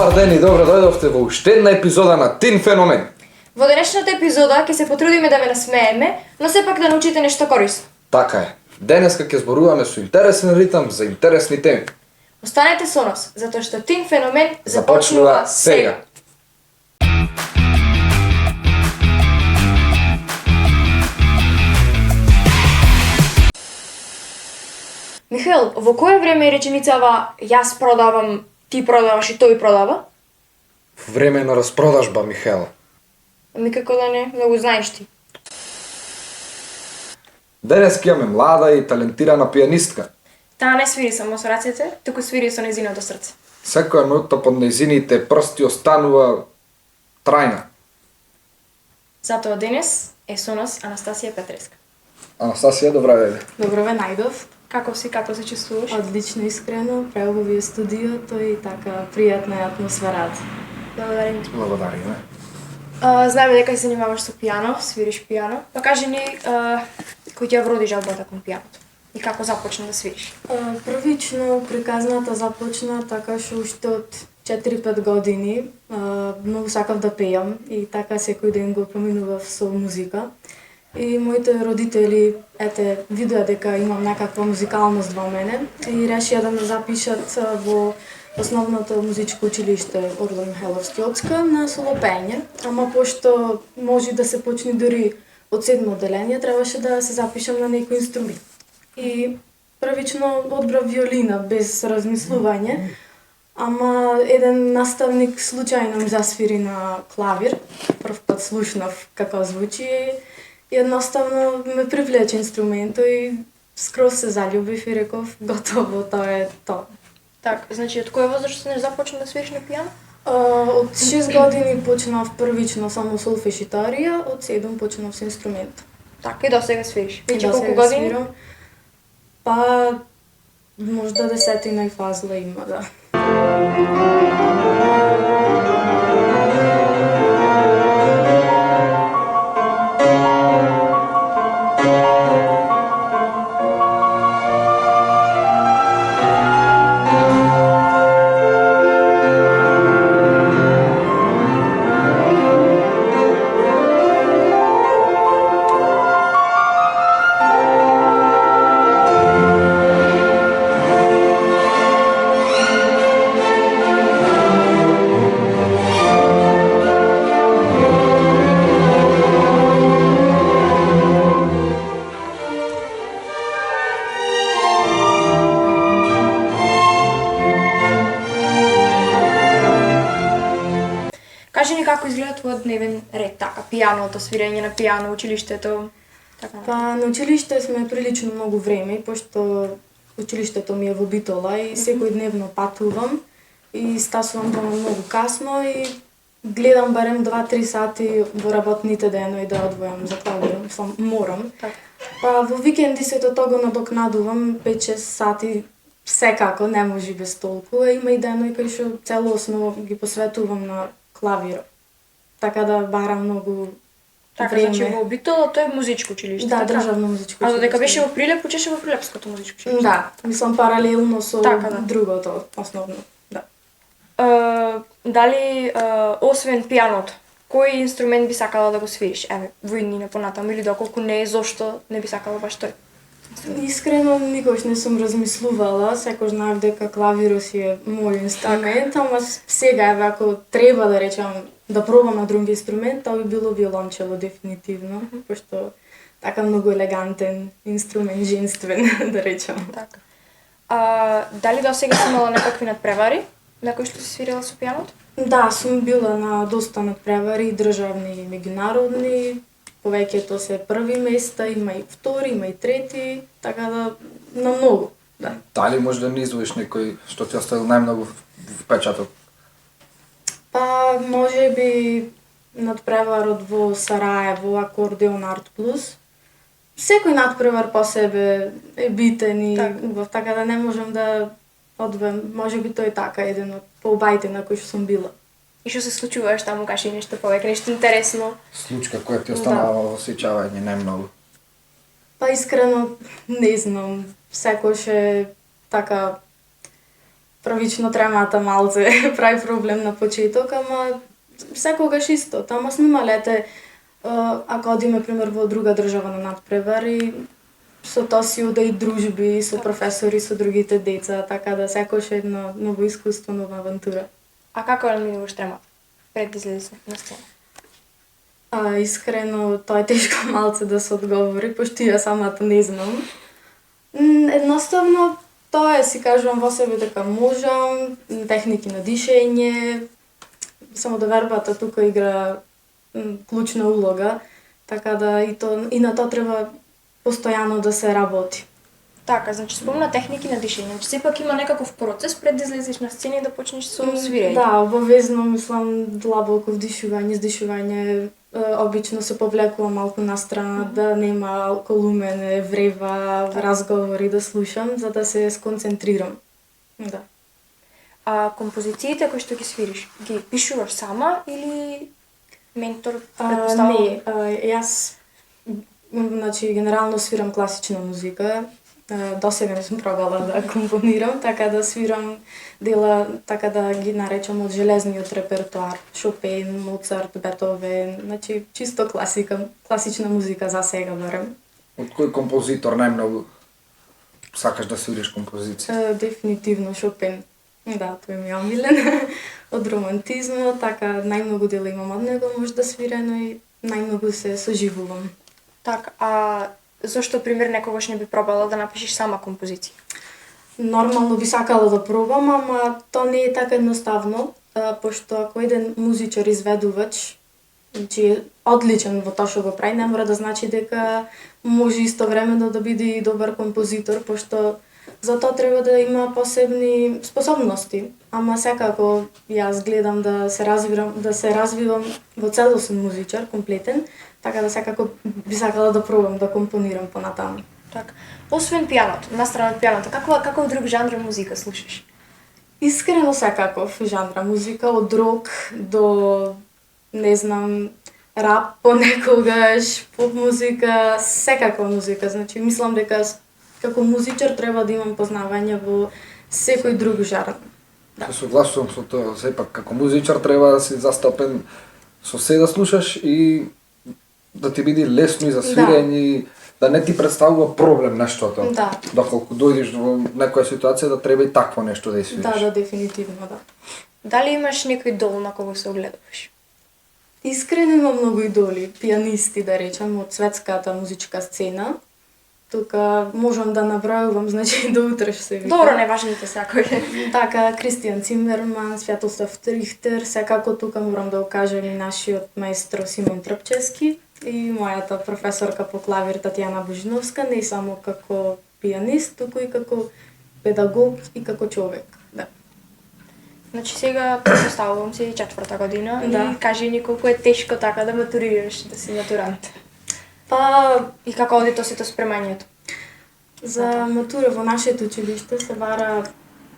Добар ден и добро дојдовте во уште една епизода на Тин Феномен. Во денешната епизода ќе се потрудиме да ве насмееме, но сепак да научите нешто корисно. Така е. Денеска ќе зборуваме со интересен ритам за интересни теми. Останете со нас, затоа што Тин Феномен Започнува сега. Михаил, во кое време е реченицава јас продавам, ти продаваш и тој продава? Време на распродажба, Михаела. Ами како да не, многу знаеш ти. Денеска имаме млада и талентирана пианистка. Таа не свири само со рацете, туку свири со нејзиното срце. Секоја нота под нејзините прсти останува трајна. Затоа денес е со нас Анастасија Петреска. Анастасија, добра дојде. Добро ве најдов. Како се чувствуваш? Одлично, искрено, преубаво ви е студиото и така пријатна е атмосферата. Благодарим ти. Благодариме. Знаеме дека се занимаваш со пијано, свириш пијано. Па кажи ни, кој ти ја вроди жалбата кон пијаното? И како започна да свириш? Првично приказната започна така што уште од 4-5 години многу сакав да пеам и така секој ден го поминував со музика. И моите родители, видоа дека имам некаква музикалност во мене и решија да ме запишат во основното музичко училиште Орло Михайловски Оцка на соло пеење, ама пошто може да се почне дури од 7 одделение, требаше да се запишам на некој инструмент. И првично одбрав виолина без размислување, ама еден наставник случајно ми засвири на клавир, прв пат слушнав како звучи и едноставно ме привлече инструментот и скроз се заљубив и реков готово, тоа е тоа. Така, значи од која возраст не започна да свириш на пијано? Од 6 години почнав првично само солфеж и теорија, од 7 почнав со инструмент. Така, и до сега свириш. И Веќе до колку сега години? свирам. Па, можда 10 фазла има, да. Кажи ни како изгледа твојот дневен ред, така, пијаното, свирење на пијано, училиштето, така. Па на училиште сме прилично многу време, пошто училиштето ми е во Битола и секој дневно патувам и стасувам дома многу касно и гледам барем 2-3 сати во работните денови да одвојам за клавир, мислам, морам. Така. Па во викенди сето тоа го надокнадувам 5-6 сати секако, не може без толку, има и денови кај што целосно ги посветувам на клавирот. Така да барам многу Така, време. значи во Битола тоа е музичко училиште, Да, така? државно музичко А додека училиште. беше во Прилеп, учеше во Прилепското музичко училиште. Да, мислам паралелно со Така, да. другото, основно. Да. Дали, освен пијаното, кој инструмент би сакала да го свириш? Еве, во иднина понатаму или доколку не е, зошто не би сакала баш тој? Искрено никош не сум размислувала, секој знаев дека клавирот си е мој инструмент, ама сега еве ако треба да речам да пробам на друг инструмент, тоа би било виолончело дефинитивно, пошто така многу елегантен инструмент, женствен да речам. Така. Дали до сега си имала некакви надпревари на кои што си свирила со пијаното? Да, сум била на доста надпревари, државни и меѓународни, повеќето се први места, има и втори, има и трети, така да на многу, да. Дали може да не извоиш некој што ти оставил најмногу впечаток? Па, може би надпреварот во Сараево, акордеон Арт Плюс. Секој надпревар по себе е битен и така да не можам да одвојам, може би тој така еден од поубавите на кои што сум била. И што се случуваш таму, кажи нешто повеќе, нешто интересно. Случка која ти останала во сеќавање најмногу? Па искрено не знам, секојаш е така правично тремата малце прави проблем на почеток, ама секогаш исто. Тама снималете, ако одиме пример во друга држава на надпревар и со тоа си ода и дружби со професори, со другите деца, така да секогаш е едно ново искуство, нова авантура. А како ја минуваш тремата? Пред да излезеш на сцена. Искрено, тоа е тешко малце да се одговори, пошто ја самата не знам. Едноставно, тоа е, си кажувам во себе дека можам, техники на дишење, само да вербата тука игра клучна улога, така да и на тоа треба постојано да се работи. Така, значи спомна техники на дишење. Значи сепак има некаков процес пред да излезеш на сцена и да почнеш со свирење. Да, обовезно мислам длабоко вдишување, издишување, обично се повлекувам малку настрана, да нема алколумене, врева, разговори да слушам, за да се сконцентрирам. Да. А композициите кои што ги свириш, ги пишуваш сама или ментор предпоставам? Не, јас значи генерално свирам класична музика. Досега не сум пробала да компонирам, така да свирам дела, така да ги наречам од железниот репертоар. Шопен, Моцарт, Бетовен, значи чисто класична музика за сега барем. Од кој композитор најмногу сакаш да свириш композиција? Дефинитивно Шопен. Да, тој ми е омилен. Од романтизмот, така најмногу дела имам од него, може да свирено и најмногу се соживувам. Така, а зошто пример некогаш не би пробала да напишеш сама композиција? Нормално би сакала да пробам, ама тоа не е така едноставно, пошто ако еден музичар изведувач, значи е одличен во тоа што го прави, не мора да значи дека може истовремено да биде и добар композитор, пошто за тоа треба да има посебни способности. Ама секако јас гледам да се развивам во целосен музичар, комплетен, така да секако би сакала да пробам да компонирам понатаму. Така. Освен пијаното, настрана од пијаното, каков друг жанр музика слушаш? Искрено секаков жанра музика, од рок до, не знам, рап понекогаш, поп музика, секаква музика. Значи, мислам дека како музичар треба да имам познавање во секој друг жанр. Да. Се согласувам со тоа, сепак како музичар треба да си застапен со се да слушаш и да ти биде лесно и за свирење, да не ти представува проблем нештото. Да. Доколку дојдеш во некоја ситуација да треба и такво нешто да свириш. Да, дефинитивно, да. Дали имаш некој идол на кого се огледуваш? Искрено имам многу идоли, пијанисти да речам, од светската музичка сцена. Тука можам да набројувам, значи до утре ќе се вика. Добро, неважните секој. Така, Кристијан Цимерман, Свјатослав Трихтер, секако тука морам да окажем и нашиот маестро Симон Трпчевски и мојата професорка по клавир Татјана Божиновска, не само како пијанист, туку и како педагог и како човек. Да. Значи сега представувам си 4-та година Да. и кажи ни колку е тешко така да матурираш, да си матурант. Па, И како оди тоа сето спремањето? за матура во нашето училиште се бара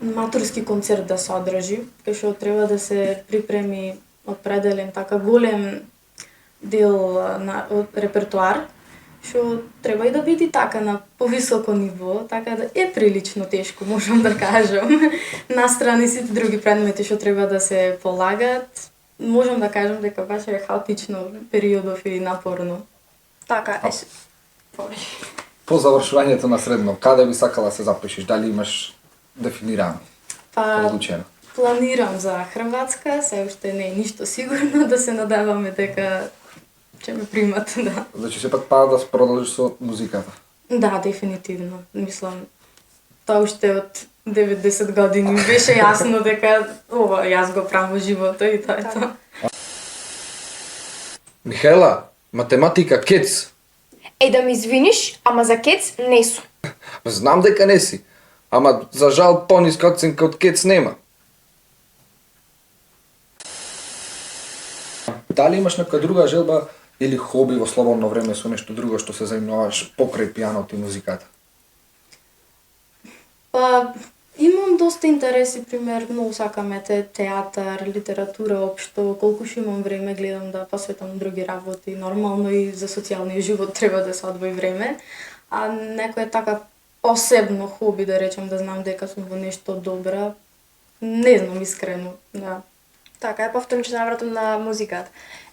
матурски концерт да се одржи, кај што треба да се припреми определен така голем дел од репертоар, што треба и да биде така на повисоко ниво, така да е прилично тешко, можам да кажам. Настрани сите други предмети што треба да се полагат, можам да кажам дека баш е хаотично периодов и напорно. Така, По завршувањето на средно, каде би сакала да се запишеш? Дали имаш дефинирано, Па, одлучено? планирам за Хрватска, се уште не е ништо сигурно, да се надеваме дека ќе ме примат, да. Значи сепак пада да продолжиш со музиката. Да, дефинитивно. Мислам, тоа уште од 90 години беше јасно дека ова јас го правам во животот и тоа е тоа. Михаела, математика кец. да ми извиниш, ама за кец не сум. Знам дека не си, ама за жал пониска оценка од кец нема. Дали имаш нека друга желба или хоби во слободно време со нешто друго што се занимаваш покрај пијаното и музиката? Па, имам доста интереси, пример, многу сакам театар, литература општо, колкуш имам време гледам да посветам други работи, нормално и за социјалниот живот треба да се одвои време, а некој така посебно хоби да речем да знам дека сум во нешто добра, Не знам искрено, да. Така, повторно ќе се навратам на музиката.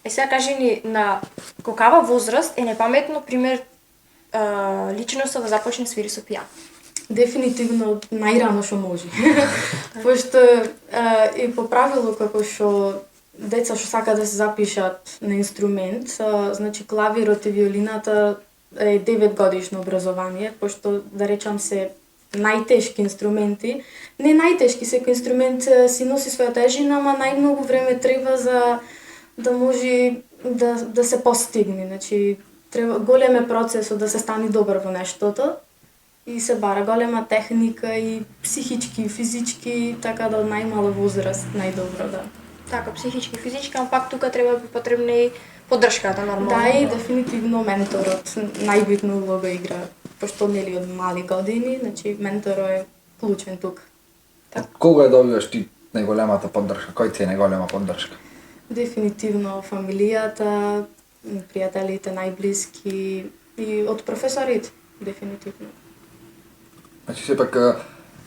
Сега кажи ни, на колкава возраст е непаметно, пример, личноста да започне свири со пијано? Дефинитивно најрано што може. Пошто и по правило како што деца што сакаат да се запишат на инструмент, значи клавирот и виолината е 9 годишно образование, пошто да речам се најтешки инструменти. Не најтешки, секој инструмент си носи своја тежина, ама најмногу време треба за да може да се постигне. Значи треба голем е процесот да се стане добар во нештото и се бара голема техника и психички, физички, така да од најмала возраст најдобро да. Така, психички, физички, ама пак тука треба потребна и поддршката нормално. Да, и дефинитивно менторот најбитна улога игра, пошто нели од мали години, значи менторот е клучен тук. Од кога добиваш ти најголемата поддршка? Кој ти е најголема поддршка? Дефинитивно фамилијата, пријателите најблиски и од професорите, дефинитивно. Значи сепак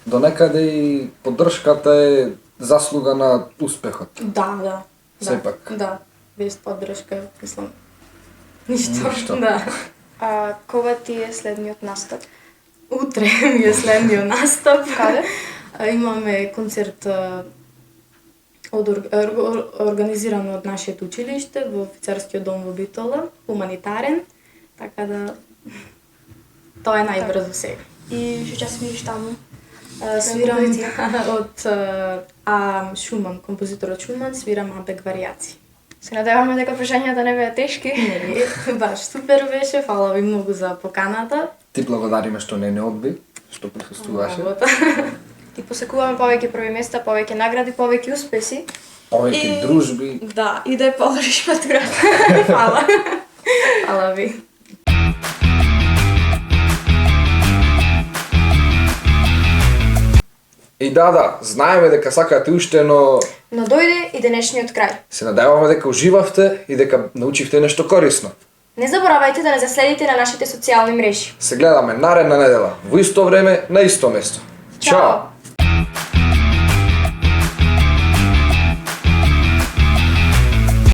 до некаде и поддршката е заслуга на успехот. Да. Сепак. Да, без поддршка, мислам, ништо. Да. Кога ти е следниот настап? Утре ми е следниот настап. Каде? Имаме концерт организиран од нашиот училиште во офицерскиот дом во Битола, хуманитарен, така да тоа е најбрзо сега. И што ќе свириш таму? Свирам од Шуман, композиторот Шуман, свирам Абек варијации. Се надеваме дека прашањата не беа тешки. Не, баш супер беше, фала ви многу за поканата. Ти благодариме што не одби, што присуствуваше. Ти посекуваме повеќе први места, повеќе награди, повеќе успеси. Повеќе дружби. Да, и да положиш матурата. Фала. Фала ви. И да, знаеме дека сакате уште, но дојде и денешниот крај. се надеваме дека уживавте и дека научивте нешто корисно. Не заборавајте да не заследите на нашите социјални мрежи. Се гледаме наредна недела, во исто време, на исто место. Чао!